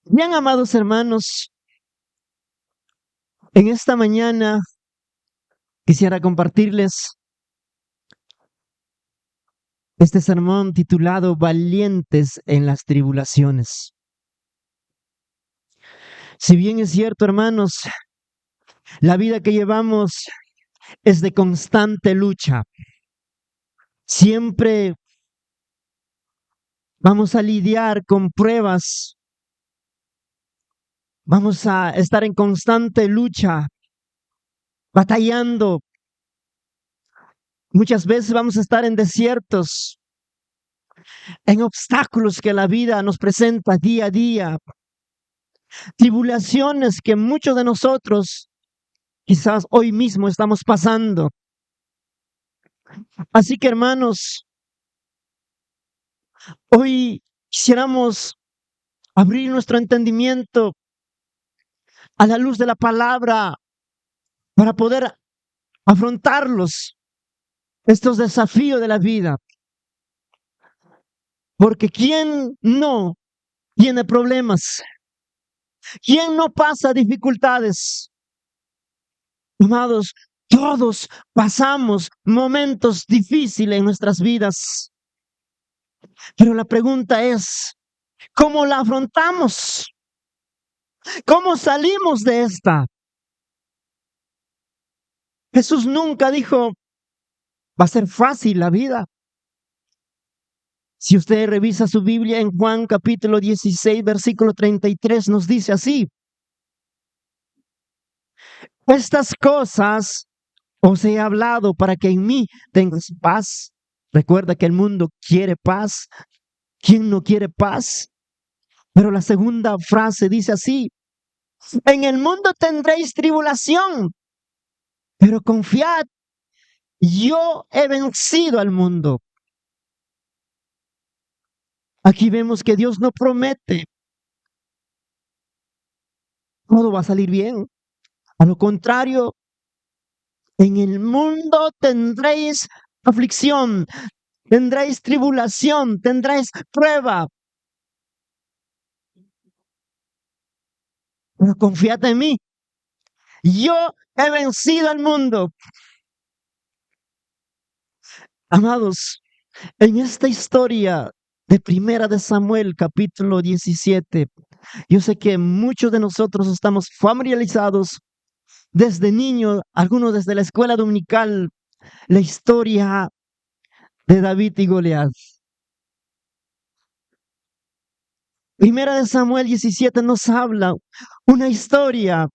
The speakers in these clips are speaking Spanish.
Bien, amados hermanos, en esta mañana quisiera compartirles este sermón titulado Valientes en las tribulaciones. Si bien es cierto, hermanos, la vida que llevamos es de constante lucha. Siempre vamos a lidiar con pruebas, vamos a estar en constante lucha, batallando. Muchas veces vamos a estar en desiertos, en obstáculos que la vida nos presenta día a día, tribulaciones que muchos de nosotros quizás hoy mismo estamos pasando. Así que, hermanos, hoy quisiéramos abrir nuestro entendimiento a la luz de la palabra para poder afrontarlos, estos desafíos de la vida. Porque ¿quién no tiene problemas? ¿Quién no pasa dificultades? Amados, todos pasamos momentos difíciles en nuestras vidas. Pero la pregunta es, ¿cómo la afrontamos? ¿Cómo salimos de esta? Jesús nunca dijo, va a ser fácil la vida. Si usted revisa su Biblia en Juan capítulo 16, versículo 33, nos dice así: estas cosas os he hablado para que en mí tengas paz. Recuerda que el mundo quiere paz. ¿Quién no quiere paz? Pero la segunda frase dice así: en el mundo tendréis tribulación, pero confiad, yo he vencido al mundo. Aquí vemos que Dios no promete todo va a salir bien. A lo contrario, en el mundo tendréis aflicción, tendréis tribulación, tendréis prueba. Pero confiad en mí. Yo he vencido al mundo. Amados, en esta historia de Primera de Samuel, capítulo 17, yo sé que muchos de nosotros estamos familiarizados desde niños, algunos desde la escuela dominical, la historia de David y Goliat. Primera de Samuel 17 nos habla una historia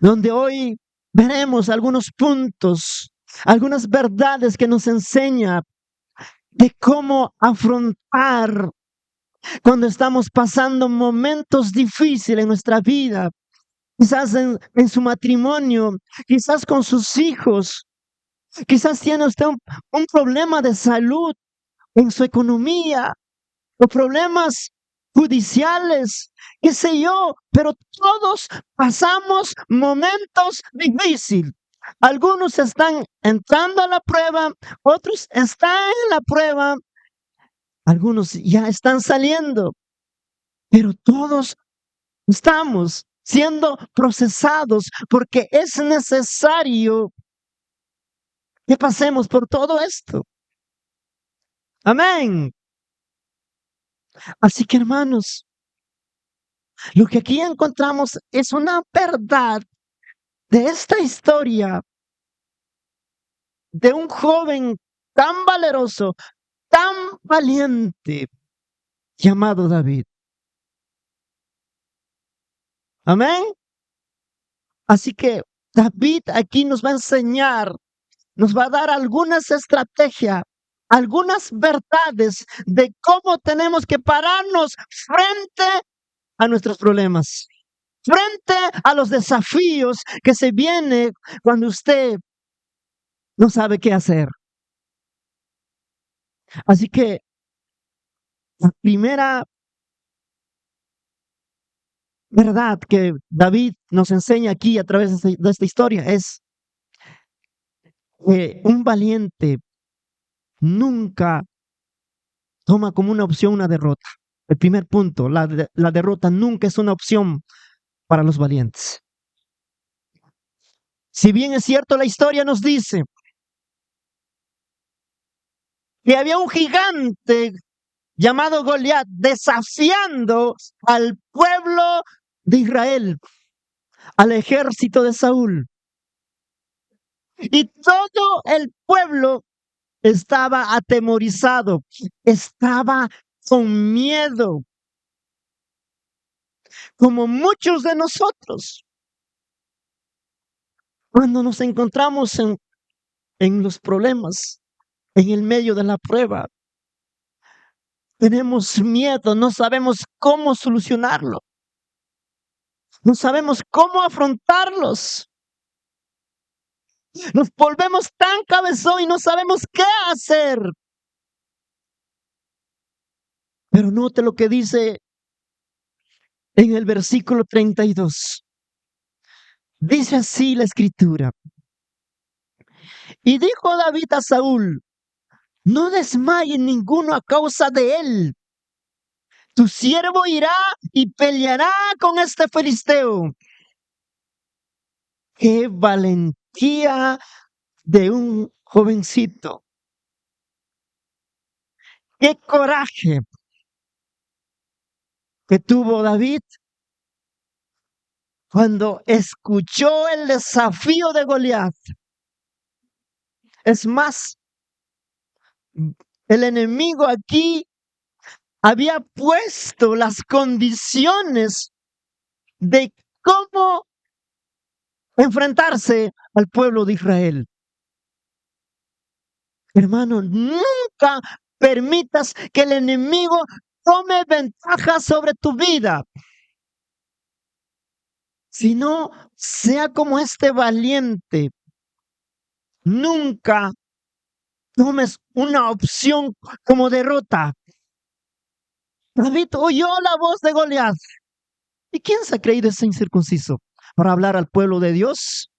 donde hoy veremos algunos puntos, algunas verdades que nos enseña de cómo afrontar cuando estamos pasando momentos difíciles en nuestra vida, quizás en su matrimonio, quizás con sus hijos, quizás tiene usted un problema de salud en su economía o problemas judiciales, qué sé yo, pero todos pasamos momentos difíciles. Algunos están entrando a la prueba, otros están en la prueba, algunos ya están saliendo, pero todos estamos siendo procesados porque es necesario que pasemos por todo esto. Amén. Así que, hermanos, lo que aquí encontramos es una verdad de esta historia de un joven tan valeroso, tan valiente, llamado David. Amén. Así que David aquí nos va a enseñar, nos va a dar algunas estrategias, algunas verdades de cómo tenemos que pararnos frente a nuestros problemas, frente a los desafíos que se vienen cuando usted no sabe qué hacer. Así que la primera verdad que David nos enseña aquí a través de esta historia es que un valiente nunca toma como una opción una derrota. El primer punto, la derrota nunca es una opción para los valientes. Si bien es cierto, la historia nos dice que había un gigante llamado Goliat desafiando al pueblo de Israel, al ejército de Saúl. Y todo el pueblo estaba atemorizado, estaba con miedo, como muchos de nosotros. Cuando nos encontramos en los problemas, en el medio de la prueba, tenemos miedo, no sabemos cómo solucionarlo, no sabemos cómo afrontarlos. Nos volvemos tan cabezón y no sabemos qué hacer. Pero note lo que dice en el versículo 32. Dice así la escritura. Y dijo David a Saúl: no desmaye ninguno a causa de él. Tu siervo irá y peleará con este filisteo. ¡Qué valentía de un jovencito! ¡Qué coraje que tuvo David cuando escuchó el desafío de Goliat! Es más, el enemigo aquí había puesto las condiciones de cómo enfrentarse al pueblo de Israel. Hermano, nunca permitas que el enemigo tome ventaja sobre tu vida. Si no, sea como este valiente. Nunca tomes una opción como derrota. David oyó la voz de Goliat. ¿Y quién se ha creído ese incircunciso para hablar al pueblo de Dios?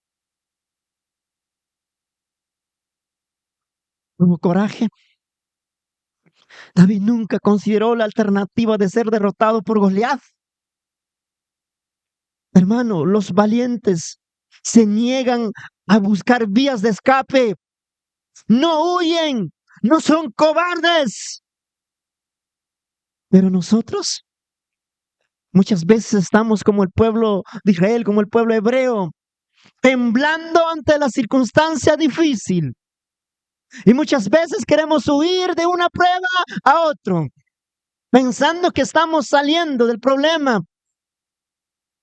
Tuvo coraje. David nunca consideró la alternativa de ser derrotado por Goliat. Hermano, los valientes se niegan a buscar vías de escape. No huyen, no son cobardes. Pero nosotros muchas veces estamos como el pueblo de Israel, como el pueblo hebreo, temblando ante la circunstancia difícil. Y muchas veces queremos huir de una prueba a otro, pensando que estamos saliendo del problema.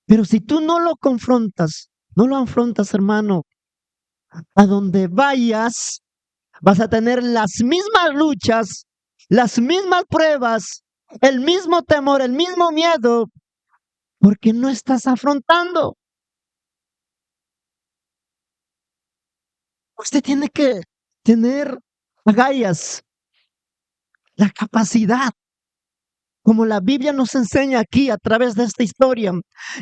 Pero si tú no lo confrontas, no lo afrontas, hermano, a donde vayas, vas a tener las mismas luchas, las mismas pruebas, el mismo temor, el mismo miedo, porque no estás afrontando. Usted tiene que tener agallas, la capacidad, como la Biblia nos enseña aquí a través de esta historia.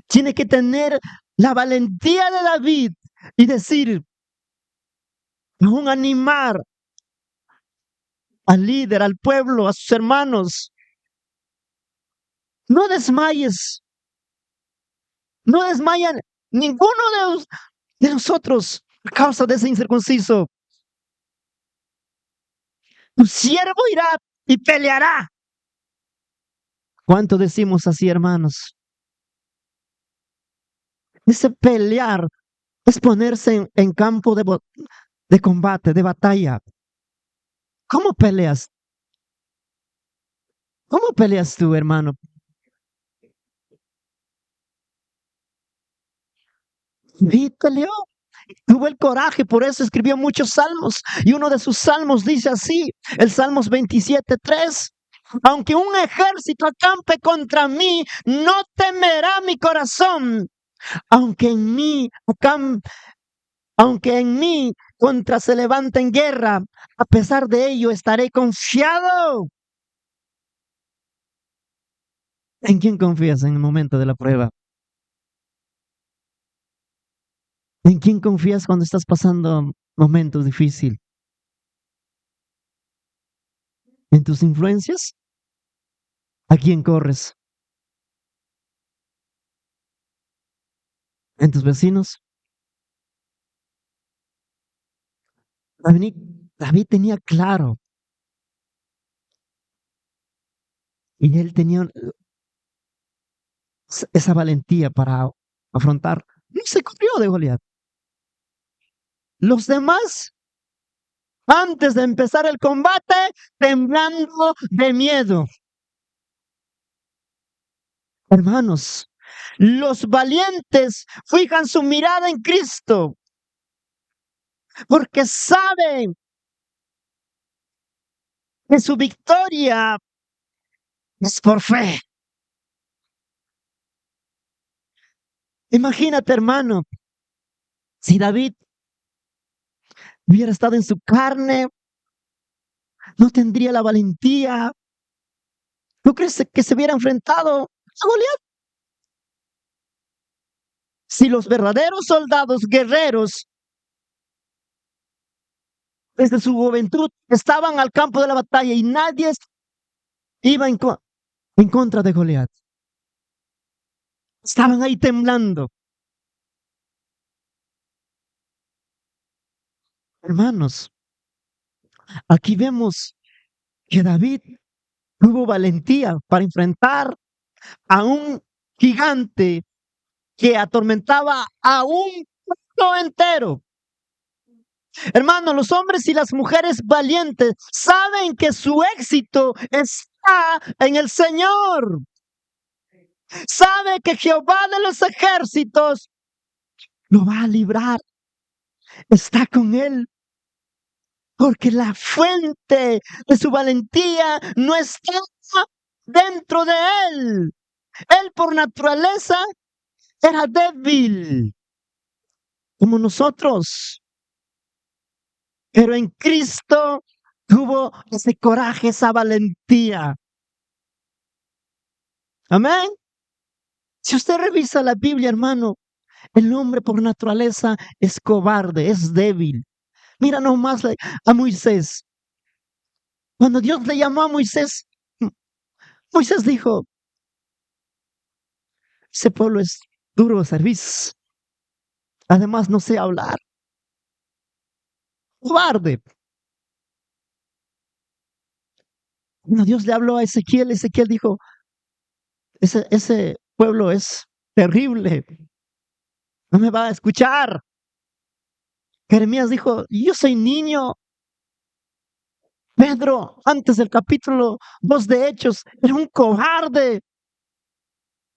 Tiene que tener la valentía de David y decir, aún animar al líder, al pueblo, a sus hermanos: no desmayes, no desmayan ninguno de nosotros a causa de ese incircunciso. Tu siervo irá y peleará. ¿Cuánto decimos así, hermanos? Ese pelear es ponerse en campo de combate, de batalla. ¿Cómo peleas? ¿Cómo peleas tú, hermano? David peleó, tuvo el coraje, por eso escribió muchos salmos. Y uno de sus salmos dice así, el Salmos 27:3. Aunque un ejército acampe contra mí, no temerá mi corazón. Aunque en mí contra se levanta en guerra, a pesar de ello estaré confiado. ¿En quién confías en el momento de la prueba? ¿En quién confías cuando estás pasando momentos difíciles? ¿En tus influencias? ¿A quién corres? ¿En tus vecinos? David, David tenía claro y él tenía esa valentía para afrontar. No se corrió de Goliat. Los demás, antes de empezar el combate, temblando de miedo. Hermanos, los valientes fijan su mirada en Cristo porque saben que su victoria es por fe. Imagínate, hermano, si David hubiera estado en su carne, no tendría la valentía. ¿No crees que se hubiera enfrentado a Goliat? Si los verdaderos soldados guerreros desde su juventud estaban al campo de la batalla y nadie iba en contra de Goliat, estaban ahí temblando. Hermanos, aquí vemos que David tuvo valentía para enfrentar a un gigante que atormentaba a un mundo entero. Hermanos, los hombres y las mujeres valientes saben que su éxito está en el Señor. Sabe que Jehová de los ejércitos lo va a librar. Está con él. Porque la fuente de su valentía no está dentro de él. Él por naturaleza era débil, como nosotros. Pero en Cristo tuvo ese coraje, esa valentía. Amén. Si usted revisa la Biblia, hermano, el hombre por naturaleza es cobarde, es débil. Mira nomás a Moisés. Cuando Dios le llamó a Moisés, Moisés dijo, ese pueblo es duro de servicio. Además, no sé hablar. Cobarde. Cuando Dios le habló a Ezequiel, Ezequiel dijo, ese pueblo es terrible. No me va a escuchar. Jeremías dijo, yo soy niño. Pedro, antes del capítulo 2 de Hechos, era un cobarde.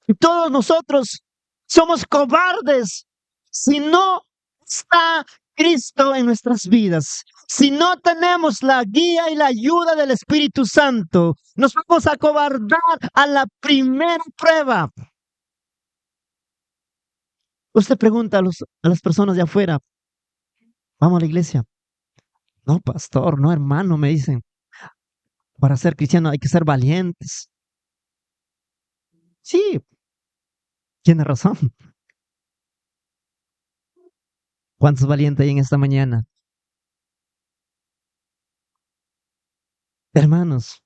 Y todos nosotros somos cobardes si no está Cristo en nuestras vidas. Si no tenemos la guía y la ayuda del Espíritu Santo, nos vamos a cobardar a la primera prueba. Usted pregunta a las personas de afuera, vamos a la iglesia. No, pastor, no, hermano, me dicen. Para ser cristiano hay que ser valientes. Sí, tiene razón. ¿Cuántos valientes hay en esta mañana? Hermanos,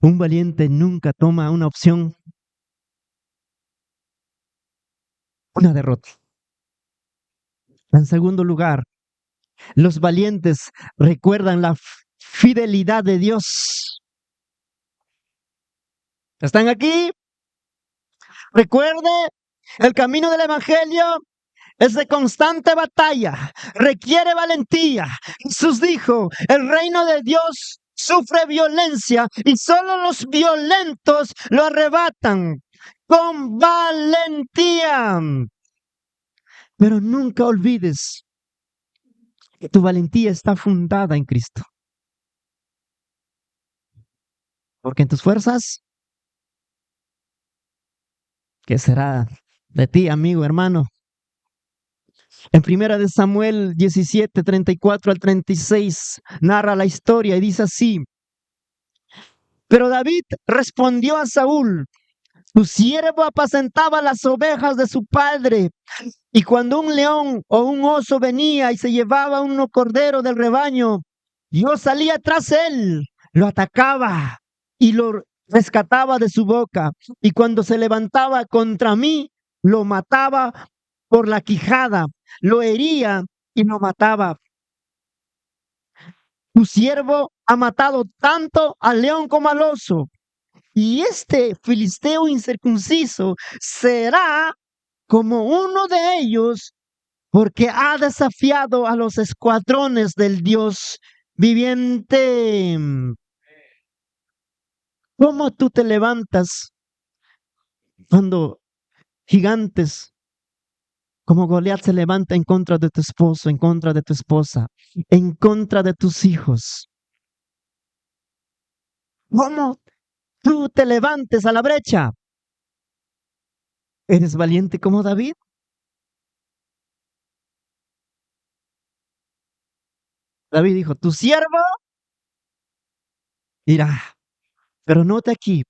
un valiente nunca toma una opción, una derrota. En segundo lugar, los valientes recuerdan la fidelidad de Dios. ¿Están aquí? Recuerde, el camino del Evangelio es de constante batalla, requiere valentía. Jesús dijo, el reino de Dios sufre violencia y solo los violentos lo arrebatan con valentía. Pero nunca olvides que tu valentía está fundada en Cristo. Porque en tus fuerzas, ¿qué será de ti, amigo, hermano? En primera de Samuel 17, 34 al 36, narra la historia y dice así. Pero David respondió a Saúl, tu siervo apacentaba las ovejas de su padre, y cuando un león o un oso venía y se llevaba un cordero del rebaño, yo salía tras él lo atacaba y lo rescataba de su boca. Y cuando se levantaba contra mí, lo mataba por la quijada, lo hería y lo mataba. Tu siervo ha matado tanto al león como al oso, y este filisteo incircunciso será como uno de ellos, porque ha desafiado a los escuadrones del Dios viviente. ¿Cómo tú te levantas cuando gigantes como Goliat se levanta en contra de tu esposo, en contra de tu esposa, en contra de tus hijos? ¿Cómo tú te levantes a la brecha? ¿Eres valiente como David? David dijo, tu siervo irá. Pero note aquí,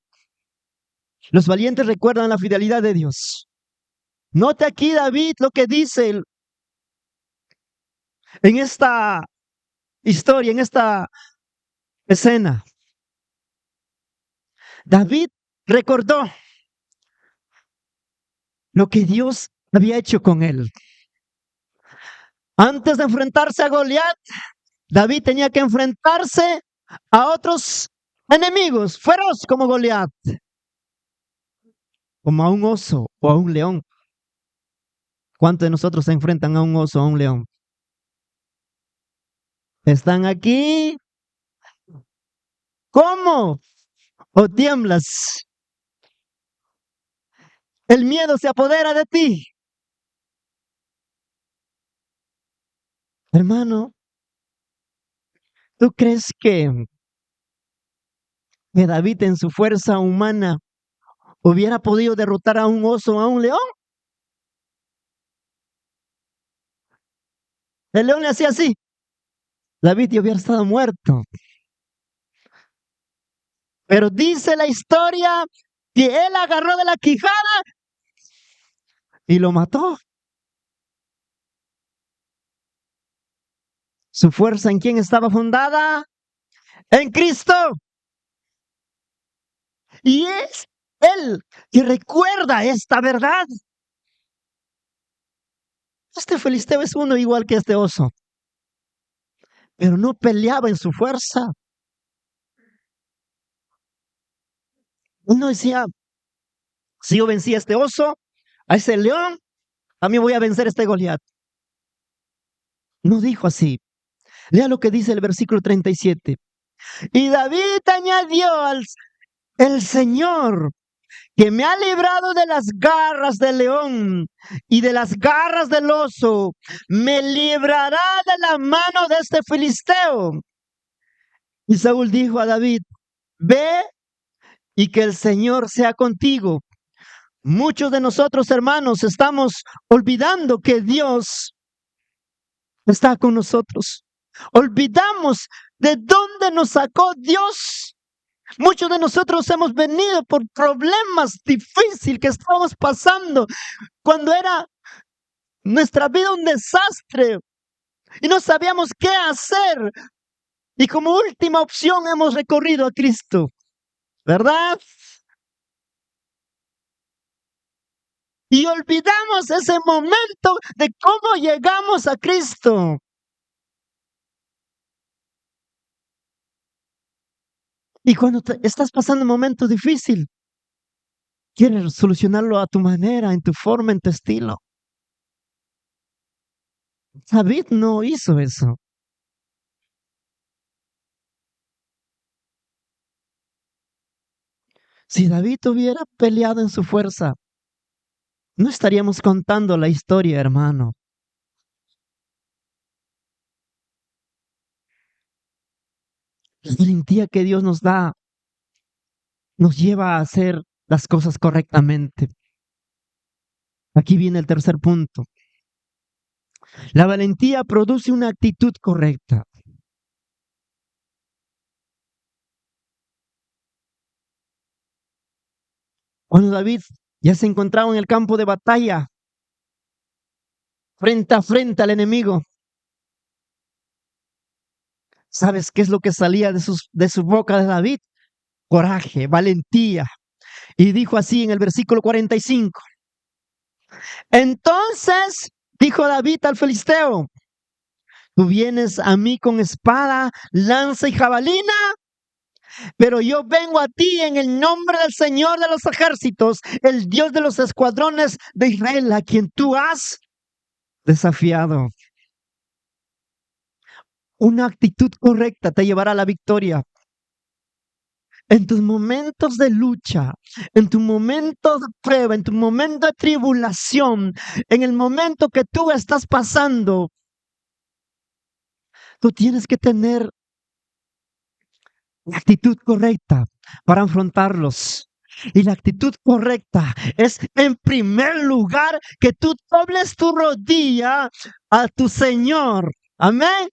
los valientes recuerdan la fidelidad de Dios. Note aquí, David, lo que dice en esta historia, en esta escena. David recordó lo que Dios había hecho con él. Antes de enfrentarse a Goliat, David tenía que enfrentarse a otros enemigos, feroz como Goliat, como a un oso o a un león. ¿Cuántos de nosotros se enfrentan a un oso o a un león? ¿Están aquí? ¿Cómo? ¿O tiemblas? El miedo se apodera de ti. Hermano, ¿tú crees que David en su fuerza humana hubiera podido derrotar a un oso o a un león? El león le hacía así. David ya hubiera estado muerto. Pero dice la historia que él agarró de la quijada y lo mató. ¿Su fuerza en quién estaba fundada? En Cristo. Y es él que recuerda esta verdad. Este filisteo es uno igual que este oso, pero no peleaba en su fuerza. Uno decía, si yo vencí a este oso, a ese león, también voy a vencer a este Goliat. No dijo así. Lea lo que dice el versículo 37. Y David añadió el Señor, que me ha librado de las garras del león y de las garras del oso, me librará de la mano de este filisteo. Y Saúl dijo a David, ve y que el Señor sea contigo. Muchos de nosotros, hermanos, estamos olvidando que Dios está con nosotros. Olvidamos de dónde nos sacó Dios. Muchos de nosotros hemos venido por problemas difíciles que estábamos pasando cuando era nuestra vida un desastre y no sabíamos qué hacer. Y como última opción hemos recorrido a Cristo, ¿verdad? Y olvidamos ese momento de cómo llegamos a Cristo. Y cuando estás pasando un momento difícil, quieres solucionarlo a tu manera, en tu forma, en tu estilo. David no hizo eso. Si David hubiera peleado en su fuerza, no estaríamos contando la historia, hermano. La valentía que Dios nos da nos lleva a hacer las cosas correctamente. Aquí viene el tercer punto. La valentía produce una actitud correcta. Cuando David ya se encontraba en el campo de batalla, frente a frente al enemigo, ¿Sabes qué es lo que salía de su boca de David? Coraje, valentía. Y dijo así en el versículo 45. Entonces dijo David al filisteo: tú vienes a mí con espada, lanza y jabalina, pero yo vengo a ti en el nombre del Señor de los ejércitos, el Dios de los escuadrones de Israel, a quien tú has desafiado. Una actitud correcta te llevará a la victoria. En tus momentos de lucha, en tu momento de prueba, en tu momento de tribulación, en el momento que tú estás pasando, tú tienes que tener la actitud correcta para afrontarlos. Y la actitud correcta es, en primer lugar, que tú dobles tu rodilla a tu Señor. Amén.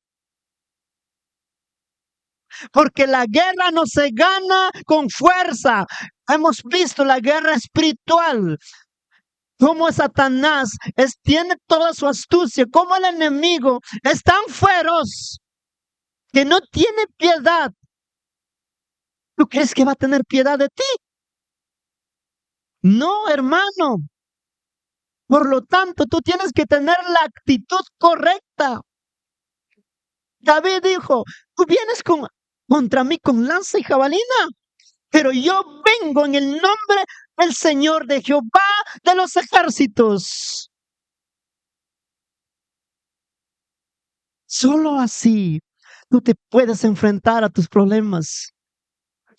Porque la guerra no se gana con fuerza. Hemos visto la guerra espiritual. Cómo Satanás tiene toda su astucia, cómo el enemigo es tan feroz que no tiene piedad. ¿Tú crees que va a tener piedad de ti? No, hermano. Por lo tanto, tú tienes que tener la actitud correcta. David dijo: tú vienes contra mí con lanza y jabalina, pero yo vengo en el nombre del Señor, de Jehová de los ejércitos. Solo así tú te puedes enfrentar a tus problemas.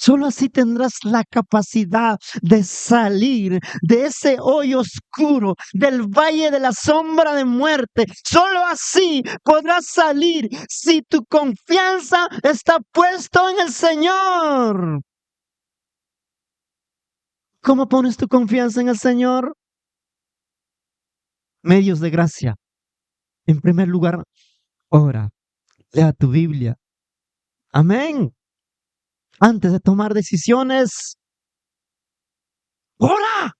Solo así tendrás la capacidad de salir de ese hoyo oscuro, del valle de la sombra de muerte. Solo así podrás salir si tu confianza está puesta en el Señor. ¿Cómo pones tu confianza en el Señor? Medios de gracia. En primer lugar, ora, lea tu Biblia. Amén. Antes de tomar decisiones, ora.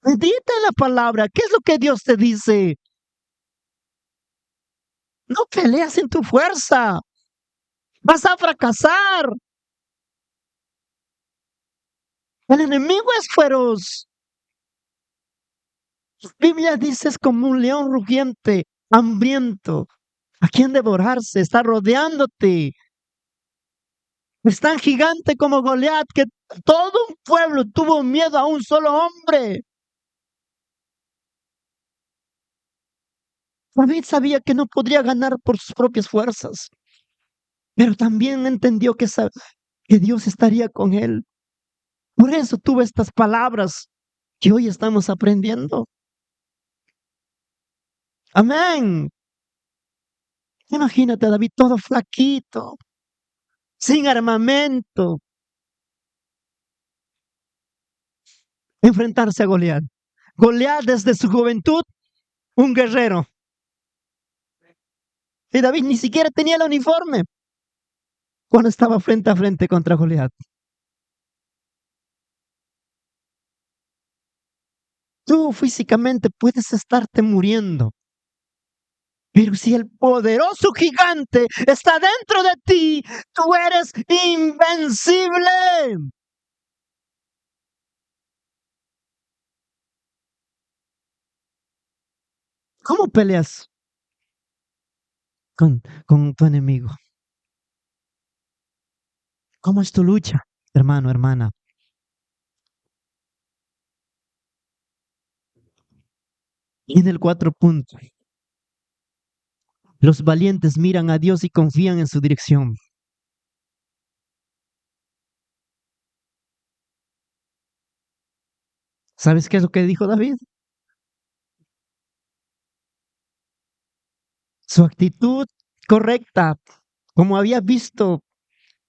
Medita en la palabra. ¿Qué es lo que Dios te dice? No peleas en tu fuerza. Vas a fracasar. El enemigo es feroz. La Biblia dice: es como un león rugiente, hambriento, a quien devorarse, está rodeándote. Es tan gigante como Goliat que todo un pueblo tuvo miedo a un solo hombre. David sabía que no podría ganar por sus propias fuerzas, pero también entendió que Dios estaría con él. Por eso tuvo estas palabras que hoy estamos aprendiendo. Amén. Imagínate a David todo flaquito, sin armamento, enfrentarse a Goliat. Goliat desde su juventud, un guerrero. Y David ni siquiera tenía el uniforme cuando estaba frente a frente contra Goliat. Tú físicamente puedes estarte muriendo, pero si el poderoso gigante está dentro de ti, tú eres invencible. ¿Cómo peleas con tu enemigo? ¿Cómo es tu lucha, hermano, hermana? Y en el 4 puntos, los valientes miran a Dios y confían en su dirección. ¿Sabes qué es lo que dijo David? Su actitud correcta, como había visto,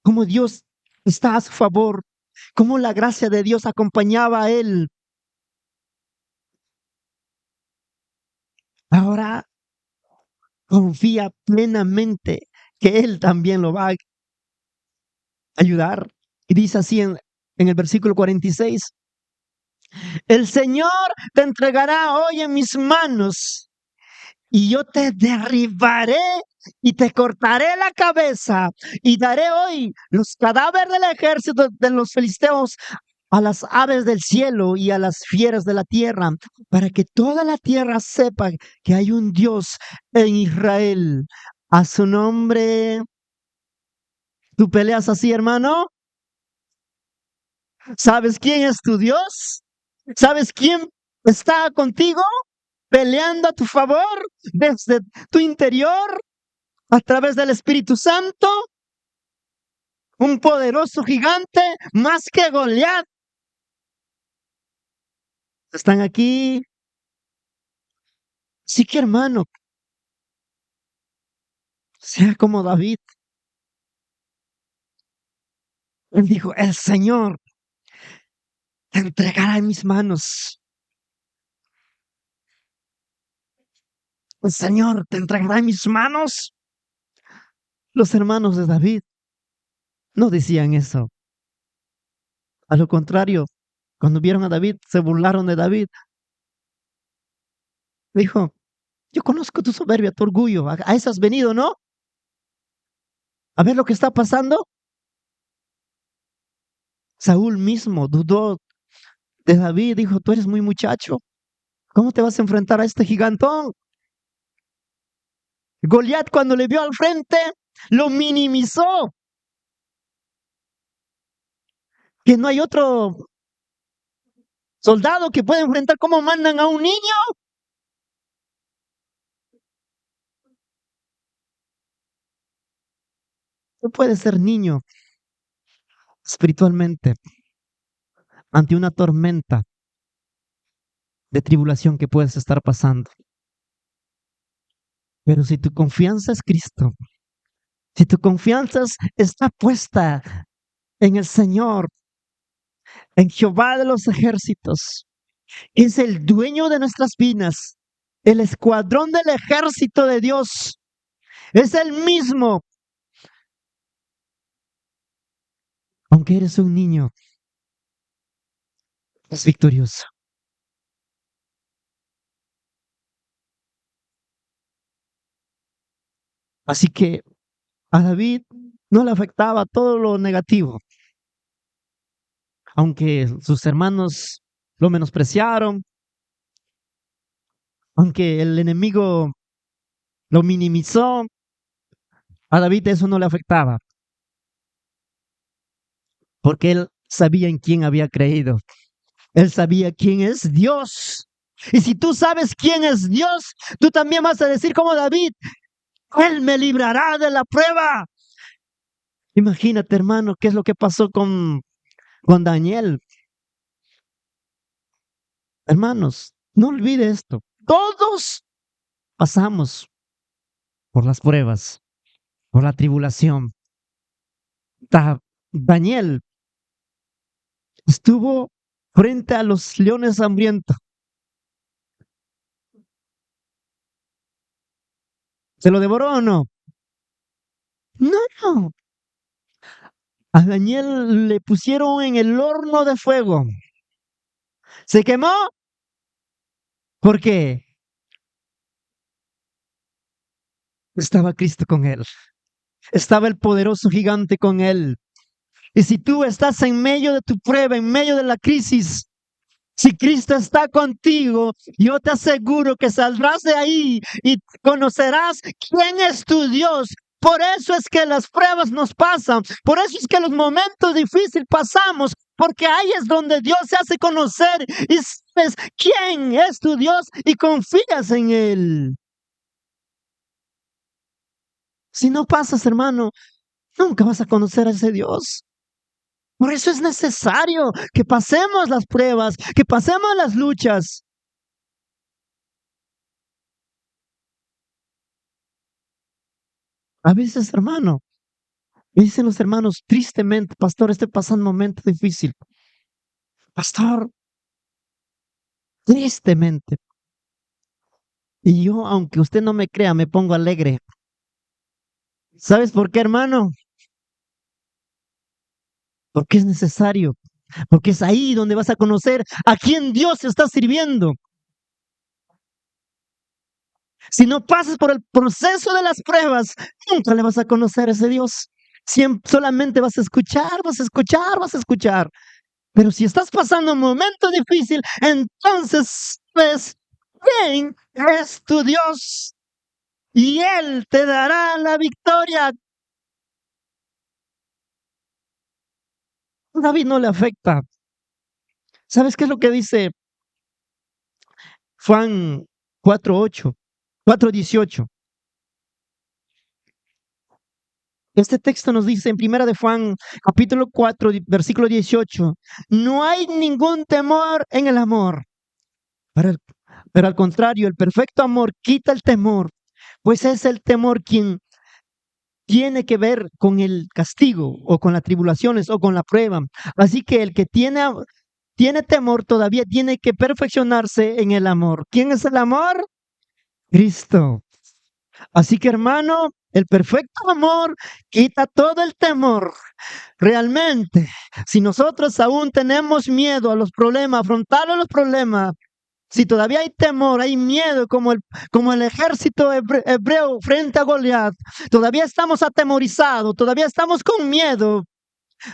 cómo Dios está a su favor, cómo la gracia de Dios acompañaba a él. Ahora confía plenamente que Él también lo va a ayudar. Y dice así en el versículo 46: el Señor te entregará hoy en mis manos y yo te derribaré y te cortaré la cabeza y daré hoy los cadáveres del ejército de los filisteos a las aves del cielo y a las fieras de la tierra, para que toda la tierra sepa que hay un Dios en Israel. A su nombre, ¿tú peleas así, hermano? ¿Sabes quién es tu Dios? ¿Sabes quién está contigo peleando a tu favor desde tu interior a través del Espíritu Santo? Un poderoso gigante más que Goliat. Están aquí. Sí que hermano, sea como David. Él dijo, el Señor te entregará en mis manos. El Señor te entregará en mis manos. Los hermanos de David no decían eso. A lo contrario, cuando vieron a David, se burlaron de David. Dijo, yo conozco tu soberbia, tu orgullo. A eso has venido, ¿no? A ver lo que está pasando. Saúl mismo dudó de David. Dijo, tú eres muy muchacho. ¿Cómo te vas a enfrentar a este gigantón? Goliat, cuando le vio al frente, lo minimizó. Que no hay otro soldado que pueda enfrentar como mandan a un niño. No puede ser niño espiritualmente ante una tormenta de tribulación que puedes estar pasando. Pero si tu confianza es Cristo, si tu confianza está puesta en el Señor, en Jehová de los ejércitos, que es el dueño de nuestras vidas, el escuadrón del ejército de Dios, es el mismo. Aunque eres un niño, es victorioso. Así que a David no le afectaba todo lo negativo, aunque sus hermanos lo menospreciaron, aunque el enemigo lo minimizó, a David eso no le afectaba, porque él sabía en quién había creído. Él sabía quién es Dios. Y si tú sabes quién es Dios, tú también vas a decir como David, Él me librará de la prueba. Imagínate, hermano, qué es lo que pasó con Daniel. Hermanos, no olvide esto. Todos pasamos por las pruebas, por la tribulación. Daniel estuvo frente a los leones hambrientos. ¿Se lo devoró o no? No. A Daniel le pusieron en el horno de fuego. ¿Se quemó? ¿Por qué? Estaba Cristo con él. Estaba el poderoso gigante con él. Y si tú estás en medio de tu prueba, en medio de la crisis, si Cristo está contigo, yo te aseguro que saldrás de ahí y conocerás quién es tu Dios. Por eso es que las pruebas nos pasan, por eso es que los momentos difíciles pasamos, porque ahí es donde Dios se hace conocer y sabes quién es tu Dios y confías en Él. Si no pasas, hermano, nunca vas a conocer a ese Dios. Por eso es necesario que pasemos las pruebas, que pasemos las luchas. A veces, hermano, me dicen los hermanos, tristemente, pastor, estoy pasando un momento difícil. Pastor, tristemente. Y yo, aunque usted no me crea, me pongo alegre. ¿Sabes por qué, hermano? Porque es necesario. Porque es ahí donde vas a conocer a quién Dios está sirviendo. Si no pasas por el proceso de las pruebas, nunca le vas a conocer a ese Dios. Siempre, solamente vas a escuchar, vas a escuchar, vas a escuchar. Pero si estás pasando un momento difícil, entonces, pues, ¿quién es tu Dios? Y Él te dará la victoria. David no le afecta. ¿Sabes qué es lo que dice Juan 4:8, 4:18? Este texto nos dice en Primera de Juan, capítulo 4, versículo 18, no hay ningún temor en el amor, pero, pero al contrario, el perfecto amor quita el temor, pues es el temor quien tiene que ver con el castigo o con las tribulaciones o con la prueba. Así que el que tiene temor todavía tiene que perfeccionarse en el amor. ¿Quién es el amor? Cristo. Así que hermano, el perfecto amor quita todo el temor. Realmente, si nosotros aún tenemos miedo a los problemas, afrontar los problemas, si todavía hay temor, hay miedo como el ejército hebreo frente a Goliat, todavía estamos atemorizados, todavía estamos con miedo,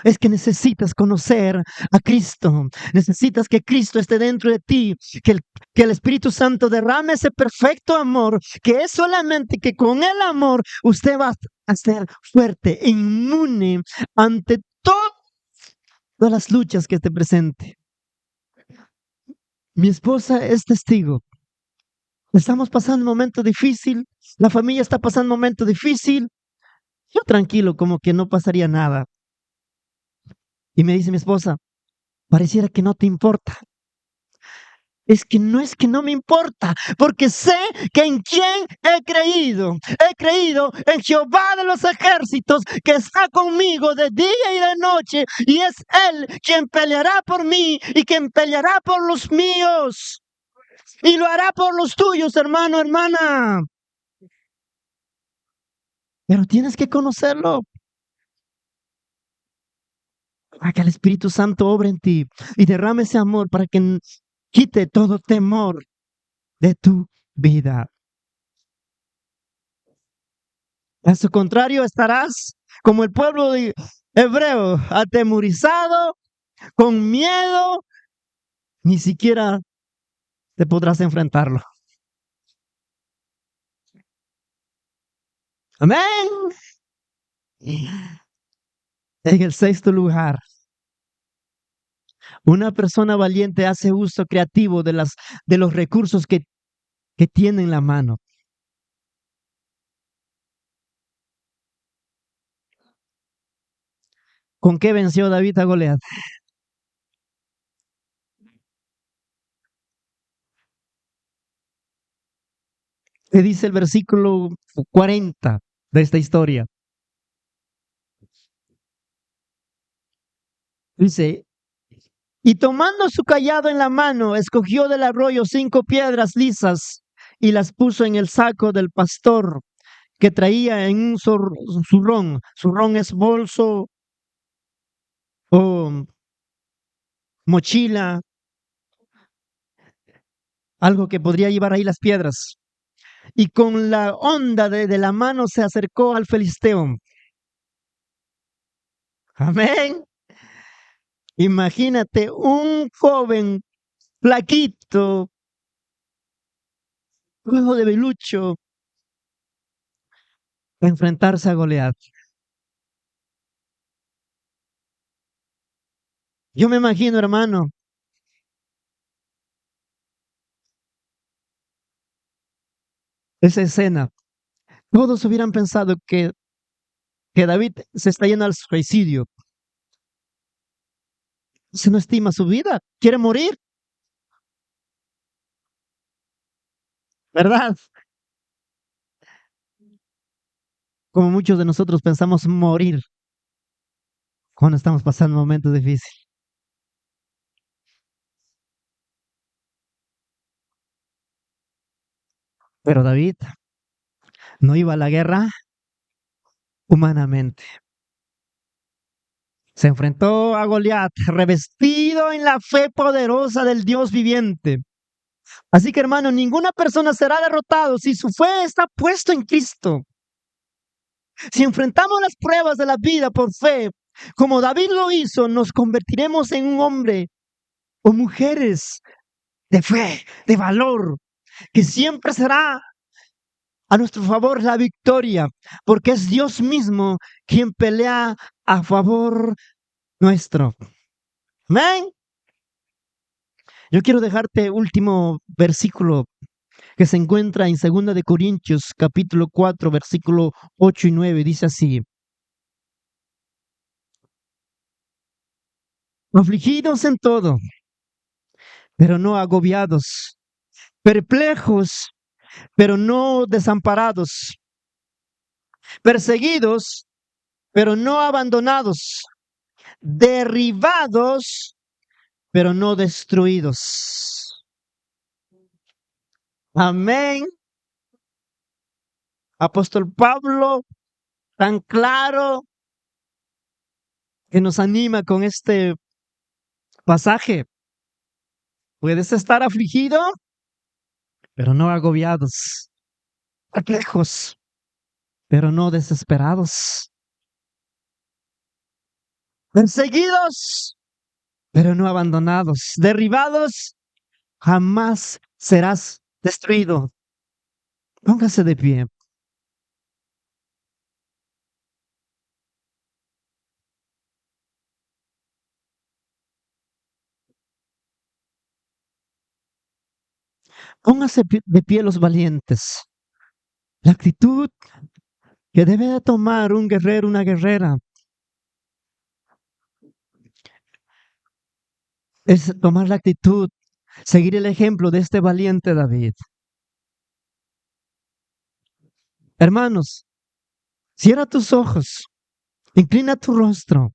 es que necesitas conocer a Cristo, necesitas que Cristo esté dentro de ti, que el Espíritu Santo derrame ese perfecto amor, que es solamente que con el amor usted va a ser fuerte, e inmune ante todas las luchas que te presente. Mi esposa es testigo. Estamos pasando un momento difícil, la familia está pasando un momento difícil. Yo tranquilo, como que no pasaría nada. Y me dice mi esposa, pareciera que no te importa. Es que no me importa, porque sé que en quién he creído. He creído en Jehová de los ejércitos, que está conmigo de día y de noche, y es Él quien peleará por mí y quien peleará por los míos. Y lo hará por los tuyos, hermano, hermana. Pero tienes que conocerlo para que el Espíritu Santo obre en ti y derrame ese amor para que quite todo temor de tu vida. A su contrario, estarás como el pueblo hebreo, atemorizado, con miedo, ni siquiera te podrás enfrentarlo. Amén. En el sexto lugar, una persona valiente hace uso creativo de los recursos que tiene en la mano. ¿Con qué venció David a Goliat? ¿Qué dice el versículo 40 de esta historia? Dice, y tomando su callado en la mano, escogió del arroyo 5 piedras lisas y las puso en el saco del pastor que traía en un zurrón. Zurrón es bolso o mochila, algo que podría llevar ahí las piedras. Y con la honda de la mano se acercó al filisteo. Amén. Imagínate un joven flaquito, hijo de Belucho, enfrentarse a Goliat. Yo me imagino, hermano, esa escena. Todos hubieran pensado que David se está yendo al suicidio. Se no estima su vida, quiere morir, ¿verdad? Como muchos de nosotros pensamos morir cuando estamos pasando momentos difíciles. Pero David no iba a la guerra humanamente. Se enfrentó a Goliat, revestido en la fe poderosa del Dios viviente. Así que, hermano, ninguna persona será derrotado si su fe está puesta en Cristo. Si enfrentamos las pruebas de la vida por fe, como David lo hizo, nos convertiremos en un hombre o mujeres de fe, de valor, que siempre será a nuestro favor la victoria, porque es Dios mismo quien pelea a favor nuestro. Amén. Yo quiero dejarte último versículo que se encuentra en 2 de Corintios, capítulo 4, versículo 8 y 9. Dice así: afligidos en todo, pero no agobiados, perplejos, pero no desamparados, perseguidos, pero no abandonados, derribados, pero no destruidos. Amén. Apóstol Pablo, tan claro que nos anima con este pasaje. Puedes estar afligido, pero no agobiados, perplejos, pero no desesperados, perseguidos, pero no abandonados, derribados, jamás serás destruido. Póngase de pie. Póngase de pie los valientes. La actitud que debe de tomar un guerrero, una guerrera, es tomar la actitud, seguir el ejemplo de este valiente David. Hermanos, cierra tus ojos, inclina tu rostro.